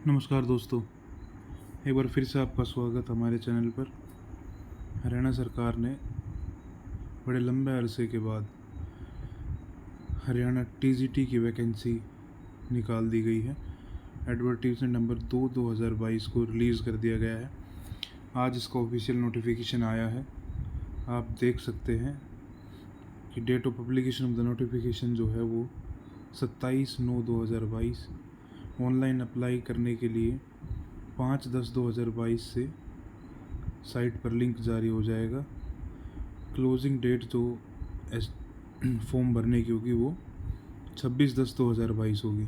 नमस्कार दोस्तों, एक बार फिर से आपका स्वागत हमारे चैनल पर। हरियाणा सरकार ने बड़े लंबे अरसे के बाद हरियाणा टीजीटी की वैकेंसी निकाल दी गई है। एडवर्टीजमेंट नंबर 2/2022 को रिलीज़ कर दिया गया है। आज इसका ऑफिशियल नोटिफिकेशन आया है। आप देख सकते हैं कि date of publication of the notification जो है वो 27/9/2022। ऑनलाइन अप्लाई करने के लिए 5/10/2022 से साइट पर लिंक जारी हो जाएगा। क्लोजिंग डेट जो फॉर्म भरने की होगी वो 26/10/2022 होगी।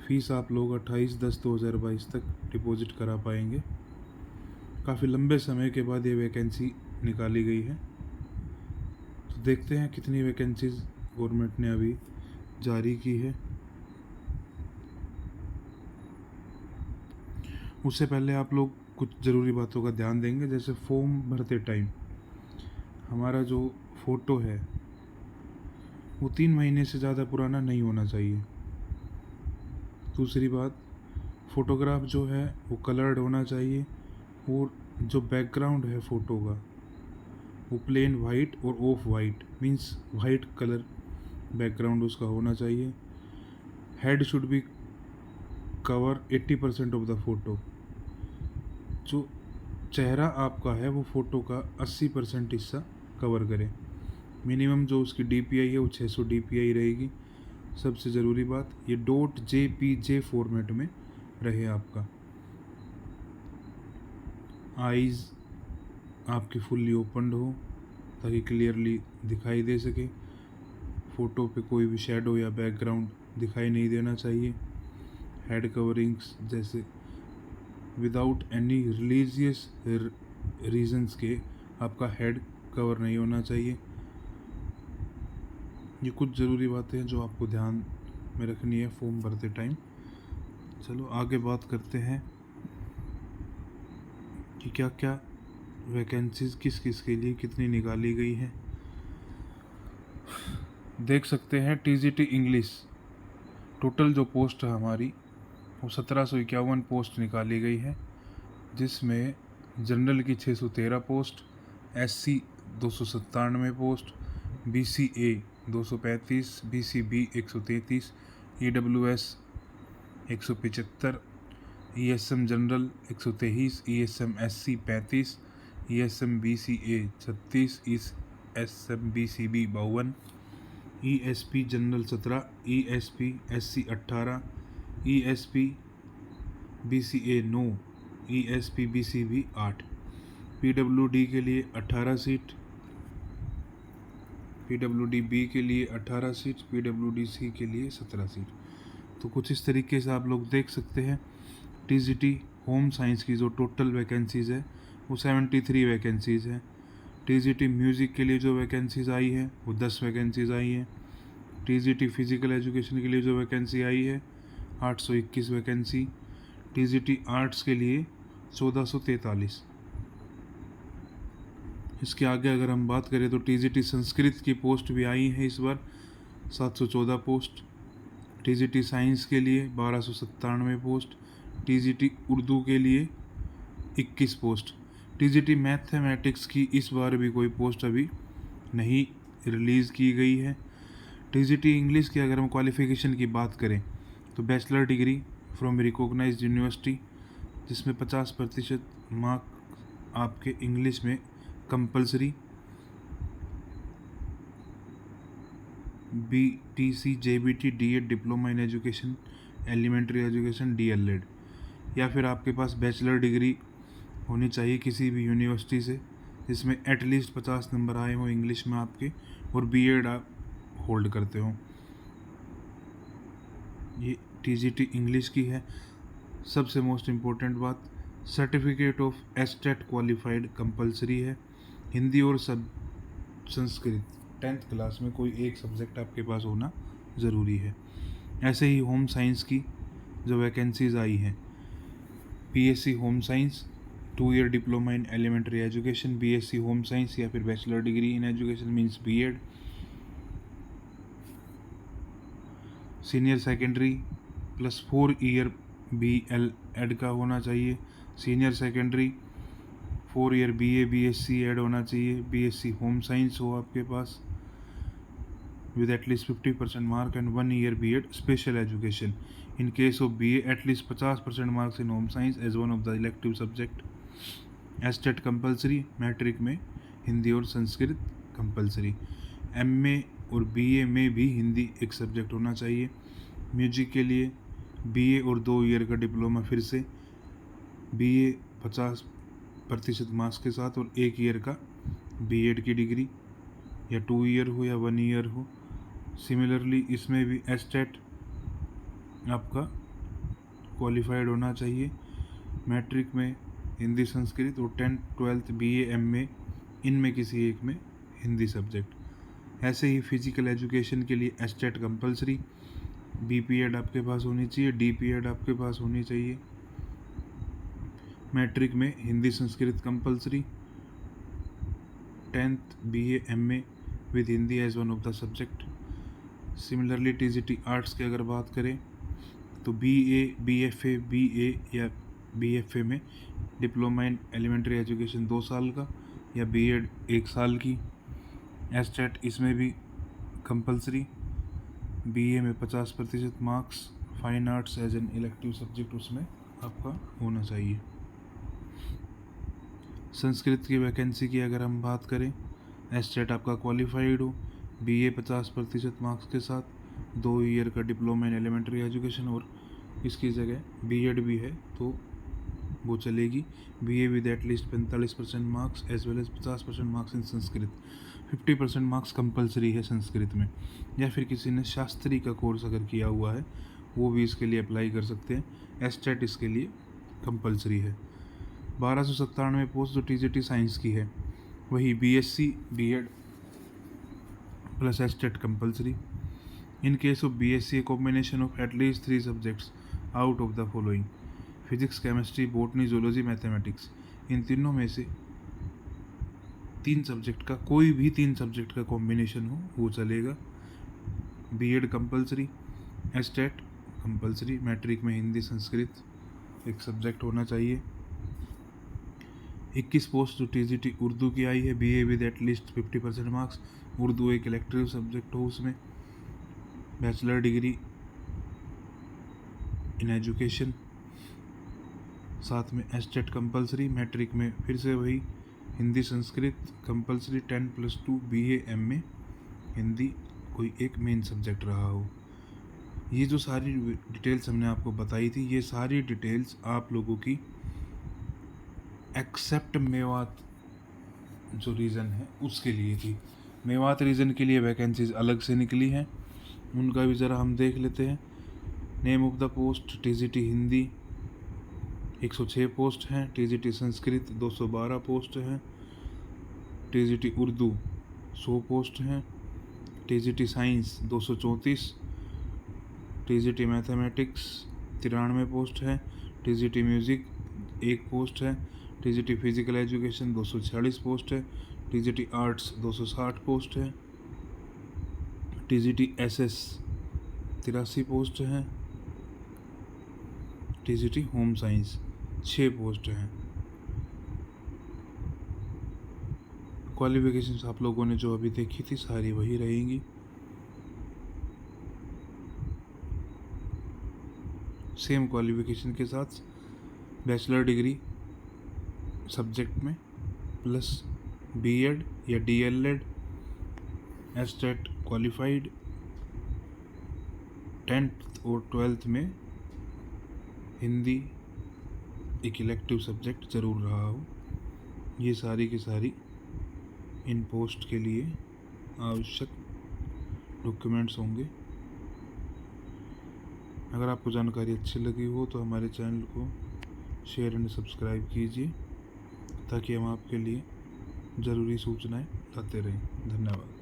फ़ीस आप लोग 28/10/2022 तक डिपॉजिट करा पाएंगे। काफ़ी लंबे समय के बाद ये वैकेंसी निकाली गई है। तो देखते हैं कितनी वैकेंसीज गवर्नमेंट ने अभी जारी की है। उससे पहले आप लोग कुछ ज़रूरी बातों का ध्यान देंगे, जैसे फॉर्म भरते टाइम हमारा जो फ़ोटो है वो 3 महीने से ज़्यादा पुराना नहीं होना चाहिए। दूसरी बात, फ़ोटोग्राफ जो है वो कलर्ड होना चाहिए और जो बैकग्राउंड है फ़ोटो का वो प्लेन वाइट और of white means white colour background उसका होना चाहिए। Head should be cover 80% of the photo. जो चेहरा आपका है वो फ़ोटो का 80% हिस्सा कवर करे। मिनिमम जो उसकी DPI है वो 600 DPI रहेगी। सबसे ज़रूरी बात, ये .jpg फॉर्मेट में रहे आपका। आइज़ आपकी फुल्ली ओपनड हो ताकि क्लियरली दिखाई दे सके। फ़ोटो पे कोई भी शेडो या बैकग्राउंड दिखाई नहीं देना चाहिए। हेड कवरिंग्स जैसे विदाउट एनी रिलीजियस रीजंस के आपका हेड कवर नहीं होना चाहिए। ये कुछ ज़रूरी बातें हैं जो आपको ध्यान में रखनी है फॉर्म भरते टाइम। चलो आगे बात करते हैं कि क्या क्या वैकेंसीज़ किस किस के लिए कितनी निकाली गई हैं। देख सकते हैं TGT इंग्लिश टोटल जो पोस्ट है हमारी वो 1751 पोस्ट निकाली गई है, जिसमें जनरल की 613 post, SC 297 post, BCA 235, BCB 133, EWS 175, ESM general 123, ESM SC 35, ESM BCA 36, ESM BCB 52, ESP general 17, ESP SC 18, ESP BCA 9, ESP BCB 8। PWD के लिए 18 सीट, PWD B के लिए 18 सीट, PWD C के लिए 17 सीट। तो कुछ इस तरीके से आप लोग देख सकते हैं। TGT होम साइंस की जो टोटल वैकेंसीज़ है वो 73 वैकेंसीज़ हैं। TGT म्यूज़िक के लिए जो वैकेंसीज़ आई है वो 10 वैकेंसीज़ आई हैं। TGT फिज़िकल एजुकेशन के लिए जो वैकेंसी आई है 821 वैकेंसी। TGT आर्ट्स के लिए 1443। इसके आगे अगर हम बात करें तो TGT संस्कृत की पोस्ट भी आई है इस बार 714 पोस्ट। TGT साइंस के लिए 1297 पोस्ट। TGT उर्दू के लिए 21 पोस्ट। TGT मैथमेटिक्स की इस बार भी कोई पोस्ट अभी नहीं रिलीज़ की गई है। TGT इंग्लिश की अगर हम क्वालिफ़िकेशन की बात करें तो bachelor degree from recognized university, जिसमें 50% मार्क आपके इंग्लिश में compulsory. BTC JBT DED diploma in education elementary education DLED, या फिर आपके पास बैचलर डिग्री होनी चाहिए किसी भी यूनिवर्सिटी से जिसमें एटलीस्ट 50 नंबर आए हों इंग्लिश में आपके और BEd आप होल्ड करते हो। ये TGT इंग्लिश की है। सबसे मोस्ट इम्पोर्टेंट बात, certificate of estate qualified compulsory है। हिंदी और संस्कृत 10th क्लास में कोई एक सब्जेक्ट आपके पास होना ज़रूरी है। ऐसे ही होम साइंस की जो वैकेंसीज़ आई हैं, BSc home science 2 year diploma in elementary education, BSc home science या फिर bachelor degree in education means BEd, senior secondary +4 year BL ed का होना चाहिए। Senior secondary 4 year BA BSc ed होना चाहिए। BSc होम साइंस हो आपके पास with at least 50% mark and 1 year B.Ed special education. In case of BA, at least 50% marks in home science as one of the elective subject. STET compulsory, matric में हिंदी और Sanskrit compulsory. MA और BA में भी हिंदी एक subject होना चाहिए। Music के लिए BA और 2 ईयर का डिप्लोमा फिर से, BA 50% मार्क्स के साथ और 1 ईयर का B.Ed की डिग्री, या 2 ईयर हो या 1 ईयर हो। सिमिलरली इसमें भी STET आपका क्वालिफाइड होना चाहिए। मैट्रिक में हिंदी संस्कृत और 10th 12th BA MA इनमें किसी एक में हिंदी सब्जेक्ट। ऐसे ही फिजिकल एजुकेशन के लिए STET कंपलसरी, BPEd आपके पास होनी चाहिए, DPEd आपके पास होनी चाहिए। मैट्रिक में Hindi Sanskrit compulsory, 10th BA MA with Hindi as one of the subject. Similarly TGT arts की अगर बात करें तो BA BFA BA या BFA में डिप्लोमा इन एलिमेंट्री एजुकेशन 2 साल का या B.Ed 1 साल की। STET इसमें भी कंपलसरी, BA में 50% marks, fine arts as an elective subject उसमें आपका होना चाहिए। संस्कृत की वैकेंसी की अगर हम बात करें, STET आपका क्वालिफाइड हो, BA 50% मार्क्स के साथ, 2 ईयर का डिप्लोमा इन एलिमेंट्री एजुकेशन और इसकी जगह B.Ed भी है तो वो चलेगी। BA with at least 45% marks as well as 50% marks in Sanskrit. 50% marks compulsory है संस्कृत में, या फिर किसी ने शास्त्री का कोर्स अगर किया हुआ है वो भी इसके लिए अप्लाई कर सकते हैं। STET इसके लिए कंपलसरी है। 1297 पोस्ट जो TGT साइंस की है वही BSc B.Ed plus STET compulsory. In case of BSc combination of at least 3 subjects out of the following: physics, chemistry, botany, zoology, mathematics. इन तीनों में से 3 सब्जेक्ट का, कोई भी 3 सब्जेक्ट का कॉम्बिनेशन हो वो चलेगा। B.Ed compulsory, STET compulsory, matric में हिंदी संस्कृत एक सब्जेक्ट होना चाहिए। 21 पोस्ट जो TGT उर्दू की आई है, BA with at least 50% marks, Urdu एक इलेक्टिव सब्जेक्ट हो उसमें। बैचलर डिग्री इन एजुकेशन, साथ में STET कंपलसरी। मैट्रिक में फिर से वही Hindi Sanskrit compulsory, 10+2 BA MA Hindi कोई एक मेन सब्जेक्ट रहा हो। ये जो सारी डिटेल्स हमने आपको बताई थी, ये सारी डिटेल्स आप लोगों की एक्सेप्ट मेवात जो रीज़न है उसके लिए थी। मेवात रीज़न के लिए वैकेंसीज अलग से निकली हैं, उनका भी ज़रा हम देख लेते हैं। Name of the post: TGT Hindi 106 post हैं, TGT संस्कृत 212 पोस्ट हैं, TGT उर्दू 100 पोस्ट हैं, TGT science 234, TGT mathematics 93 post है, TGT म्यूज़िक 1 पोस्ट है, TGT फिजिकल एजुकेशन 246 पोस्ट है, TGT आर्ट्स 260 पोस्ट है, TGT SS 83 पोस्ट हैं, TGT होम साइंस 6 पोस्ट हैं। Qualifications आप लोगों ने जो अभी देखी थी सारी वही रहेंगी। सेम क्वालिफिकेशन के साथ बैचलर डिग्री सब्जेक्ट में प्लस B.Ed या DLEd, STET क्वालिफाइड, 10th और 12th में हिंदी एक इलेक्टिव सब्जेक्ट ज़रूर रहा हो। ये सारी की सारी इन पोस्ट के लिए आवश्यक डॉक्यूमेंट्स होंगे। अगर आपको जानकारी अच्छी लगी हो तो हमारे चैनल को शेयर एंड सब्सक्राइब कीजिए ताकि हम आपके लिए ज़रूरी सूचनाएं लाते रहें। धन्यवाद।